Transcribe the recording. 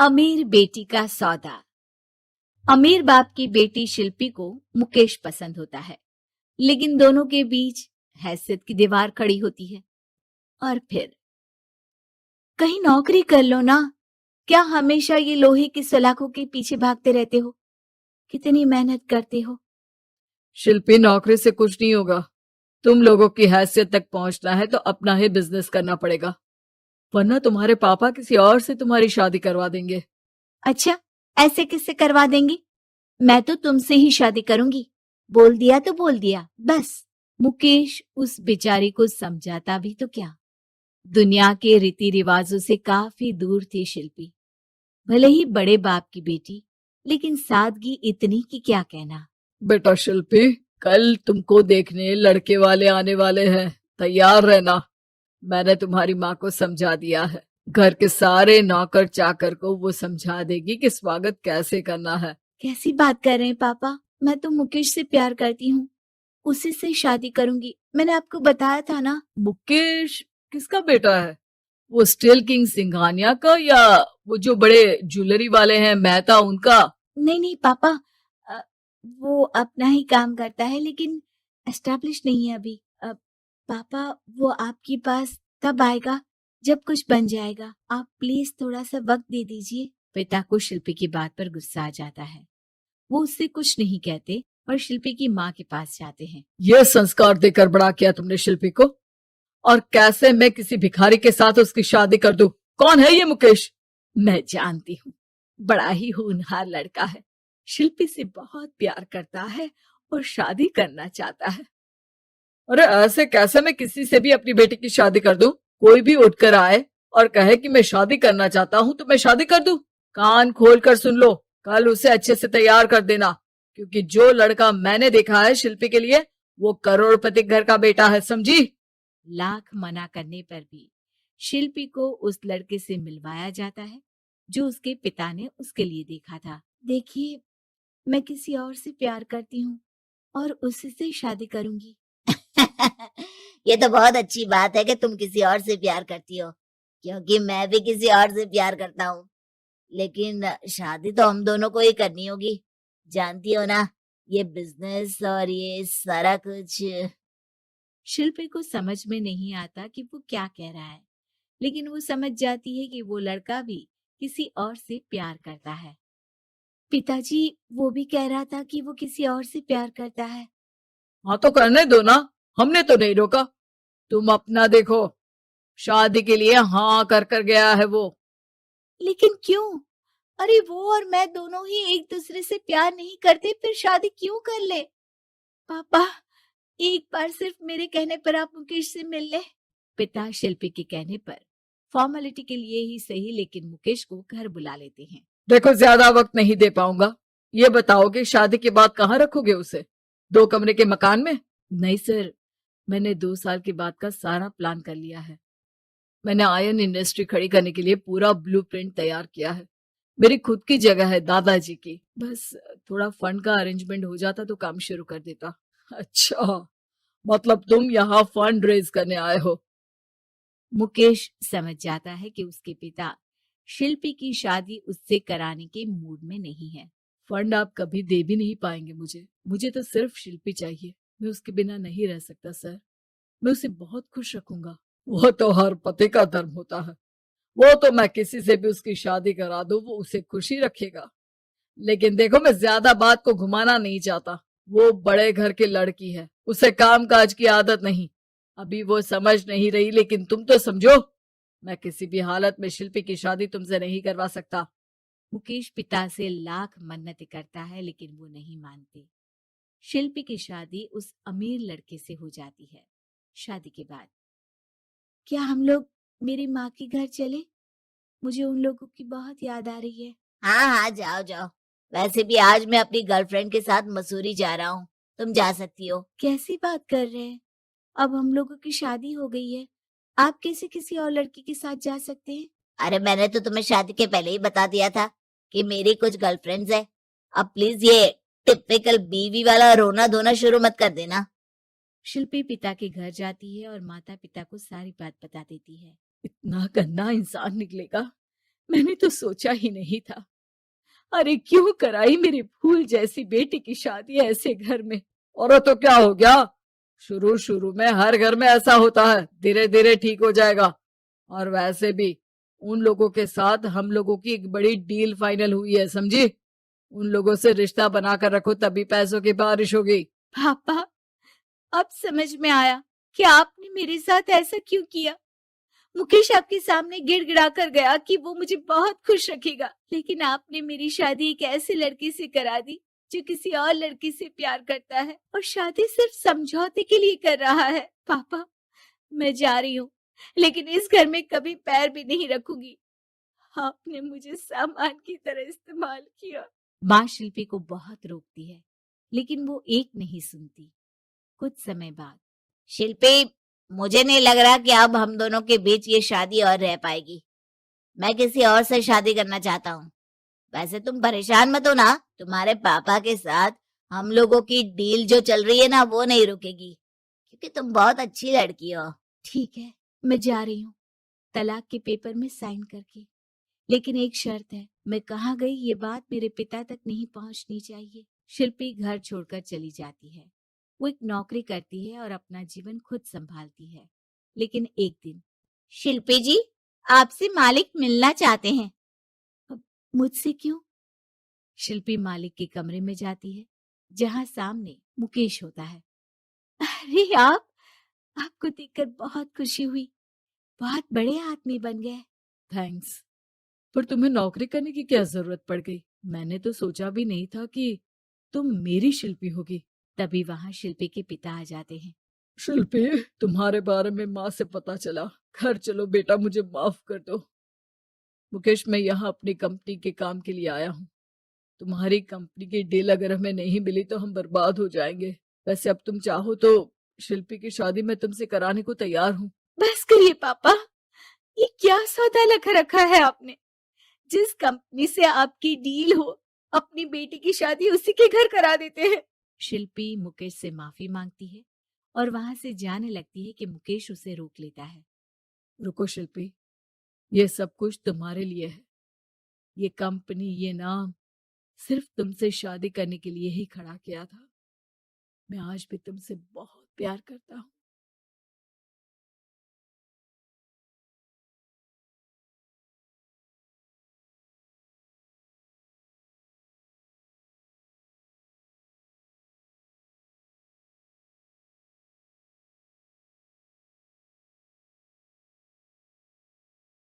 अमीर बेटी का सौदा। अमीर बाप की बेटी शिल्पी को मुकेश पसंद होता है, लेकिन दोनों के बीच हैसियत की दीवार खड़ी होती है। और फिर कहीं नौकरी कर लो ना, क्या हमेशा ये लोहे की सलाखों के पीछे भागते रहते हो? कितनी मेहनत करते हो। शिल्पी, नौकरी से कुछ नहीं होगा। तुम लोगों की हैसियत तक पहुंचना है तो अपना ही बिजनेस करना पड़ेगा, वरना तुम्हारे पापा किसी और से तुम्हारी शादी करवा देंगे। अच्छा, ऐसे किससे करवा देंगी? मैं तो तुमसे ही शादी करूंगी। बोल दिया तो बोल दिया, बस। मुकेश उस बेचारी को समझाता भी तो क्या। दुनिया के रीति रिवाजों से काफी दूर थी शिल्पी। भले ही बड़े बाप की बेटी, लेकिन सादगी इतनी कि क्या कहना। बेटा शिल्पी, कल तुमको देखने लड़के वाले आने वाले हैं, तैयार रहना। मैंने तुम्हारी माँ को समझा दिया है। घर के सारे नौकर चाकर को वो समझा देगी कि स्वागत कैसे करना है। कैसी बात कर रहे हैं पापा? मैं तो मुकेश से प्यार करती हूँ, उसी से शादी करूंगी। मैंने आपको बताया था ना। मुकेश किसका बेटा है? वो स्टील किंग सिंघानिया का, या वो जो बड़े ज्वेलरी वाले हैं मेहता, उनका? नहीं नहीं पापा, वो अपना ही काम करता है, लेकिन एस्टेब्लिश नहीं है अभी। पापा, वो आपके पास तब आएगा जब कुछ बन जाएगा। आप प्लीज थोड़ा सा वक्त दे दीजिए। पिता को शिल्पी की बात पर गुस्सा आ जाता है। वो उससे कुछ नहीं कहते और शिल्पी की माँ के पास जाते हैं। ये संस्कार देकर बड़ा किया तुमने शिल्पी को, और कैसे मैं किसी भिखारी के साथ उसकी शादी कर दूं? कौन है ये मुकेश? मैं जानती हूँ, बड़ा ही होनहार लड़का है। शिल्पी से बहुत प्यार करता है और शादी करना चाहता है। अरे ऐसे कैसे मैं किसी से भी अपनी बेटी की शादी कर दूं? कोई भी उठकर आए और कहे कि मैं शादी करना चाहता हूं तो मैं शादी कर दूं? कान खोल कर सुन लो, कल उसे अच्छे से तैयार कर देना, क्योंकि जो लड़का मैंने देखा है शिल्पी के लिए, वो करोड़पति घर का बेटा है, समझी? लाख मना करने पर भी शिल्पी को उस लड़के से मिलवाया जाता है जो उसके पिता ने उसके लिए देखा था। देखिए, मैं किसी और से प्यार करती हूँ और उसी से शादी करूंगी। ये तो बहुत अच्छी बात है कि तुम किसी और से प्यार करती हो, क्योंकि मैं भी किसी और से प्यार करता हूँ। लेकिन शादी तो हम दोनों को ही करनी होगी, जानती हो ना, ये बिजनेस और ये सारा कुछ। शिल्पी को समझ में नहीं आता कि वो क्या कह रहा है, लेकिन वो समझ जाती है कि वो लड़का भी किसी और से प्यार करता है। पिताजी, वो भी कह रहा था कि वो किसी और से प्यार करता है। हाँ तो करने दो ना, हमने तो नहीं रोका। तुम अपना देखो, शादी के लिए हाँ कर गया है वो। लेकिन क्यों? अरे वो और मैं दोनों ही एक दूसरे से प्यार नहीं करते, फिर शादी क्यों कर ले? पापा, एक बार सिर्फ मेरे कहने पर आप मुकेश से मिल ले। पिता शिल्पी के कहने पर फॉर्मेलिटी के लिए ही सही, लेकिन मुकेश को घर बुला लेते हैं। देखो, ज्यादा वक्त नहीं दे पाऊंगा। ये बताओ कि शादी के बाद कहाँ रखोगे उसे? 2 कमरे के मकान में? नहीं सर, मैंने 2 साल के बाद का सारा प्लान कर लिया है। मैंने आयरन इंडस्ट्री खड़ी करने के लिए पूरा ब्लूप्रिंट तैयार किया है। मेरी खुद की जगह है दादाजी की। बस थोड़ा फंड का अरेंजमेंट हो जाता तो काम शुरू कर देता। अच्छा, मतलब तुम यहाँ फंड रेज करने आए हो? मुकेश समझ जाता है कि उसके पिता शिल्पी की शादी उससे कराने के मूड में नहीं है। फंड आप कभी दे भी नहीं पाएंगे मुझे तो सिर्फ शिल्पी चाहिए। मैं उसके बिना नहीं रह सकता सर। मैं उसे बहुत खुश रखूंगा। वो तो हर पति का धर्म होता है। वो तो मैं किसी से भी उसकी शादी करा दूं, वो उसे खुशी रखेगा। लेकिन देखो, मैं ज्यादा बात को घुमाना नहीं चाहता। वो बड़े घर की लड़की है, उसे काम काज की आदत नहीं। अभी वो समझ नहीं रही, लेकिन तुम तो समझो। मैं किसी भी हालत में शिल्पी की शादी तुमसे नहीं करवा सकता। मुकेश पिता से लाख मन्नतें करता है, लेकिन वो नहीं मानते। शिल्पी की शादी उस अमीर लड़के से हो जाती है। शादी के बाद क्या हम लोग मेरी माँ के घर चले? मुझे उन लोगों की बहुत याद आ रही है। हाँ हाँ, जाओ जाओ। वैसे भी आज मैं अपनी गर्लफ्रेंड के साथ मसूरी जा रहा हूँ, तुम जा सकती हो। कैसी बात कर रहे हैं? अब हम लोगों की शादी हो गई है, आप कैसे किसी और लड़की के साथ जा सकते हैं? अरे मैंने तो तुम्हें शादी के पहले ही बता दिया था कि मेरी कुछ गर्लफ्रेंड्स है। अब प्लीज ये टिपिकल बीवी वाला रोना धोना शुरू मत कर देना। शिल्पी पिता के घर जाती है और माता पिता को सारी बात बता देती है। इतना गंदा इंसान निकलेगा, मैंने तो सोचा ही नहीं था। अरे क्यों कराई मेरी फूल जैसी बेटी की शादी ऐसे घर में। और तो क्या हो गया, शुरू शुरू में हर घर में ऐसा होता है, धीरे धीरे ठीक हो जाएगा। और वैसे भी उन लोगों के साथ हम लोगों की एक बड़ी डील फाइनल हुई है, समझी। उन लोगों से रिश्ता बनाकर रखो, तभी पैसों की बारिश होगी। पापा, अब समझ में आया कि आपने मेरे साथ ऐसा क्यों किया। मुकेश आपके सामने गिड़गिड़ा कर गया कि वो मुझे बहुत खुश रखेगा, लेकिन आपने मेरी शादी एक ऐसे लड़के से करा दी जो किसी और लड़की से प्यार करता है और शादी सिर्फ समझौते के लिए कर रहा है। पापा, मैं जा रही हूँ, लेकिन इस घर में कभी पैर भी नहीं रखूंगी। आपने मुझे सामान की तरह इस्तेमाल किया। माँ शिल्पी को बहुत रोकती है, लेकिन वो एक नहीं सुनती। कुछ समय बाद, शिल्पी, मुझे नहीं लग रहा कि अब हम दोनों के बीच ये शादी और रह पाएगी। मैं किसी और से शादी करना चाहता हूँ। वैसे तुम परेशान मत हो ना, तुम्हारे पापा के साथ हम लोगों की डील जो चल रही है ना, वो नहीं रुकेगी, क्योंकि तुम बहुत अच्छी लड़की हो। ठीक है, मैं जा रही हूँ, तलाक के पेपर में साइन करके। लेकिन एक शर्त है, मैं कहाँ गई ये बात मेरे पिता तक नहीं पहुंचनी चाहिए। शिल्पी घर छोड़कर चली जाती है। वो एक नौकरी करती है और अपना जीवन खुद संभालती है। लेकिन एक दिन, शिल्पी जी, आपसे मालिक मिलना चाहते हैं। अब मुझसे क्यों? शिल्पी मालिक के कमरे में जाती है, जहां सामने मुकेश होता है। अरे आप, आपको देखकर बहुत खुशी हुई, बहुत बड़े आदमी बन गए। थैंक्स, पर तुम्हें नौकरी करने की क्या जरूरत पड़ गई। मैंने तो सोचा भी नहीं था कि तुम मेरी शिल्पी होगी। तभी वहां शिल्पी के पिता आ जाते हैं। शिल्पी, तुम्हारे बारे में माँ से पता चला। घर चलो बेटा, मुझे माफ कर दो। मुकेश, मैं यहाँ अपनी कंपनी के काम के लिए आया हूँ। तुम्हारी कंपनी की डील अगर हमें नहीं मिली तो हम बर्बाद हो जाएंगे। वैसे अब तुम चाहो तो शिल्पी की शादी मैं तुमसे कराने को तैयार हूँ। बस करिए पापा, ये क्या सौदा लगा रखा है आपने। जिस कंपनी से आपकी डील हो, अपनी बेटी की शादी उसी के घर करा देते हैं। शिल्पी मुकेश से माफी मांगती है और वहां से जाने लगती है कि मुकेश उसे रोक लेता है। रुको शिल्पी, ये सब कुछ तुम्हारे लिए है। ये कंपनी, ये नाम सिर्फ तुमसे शादी करने के लिए ही खड़ा किया था। मैं आज भी तुमसे बहुत प्यार करता हूँ।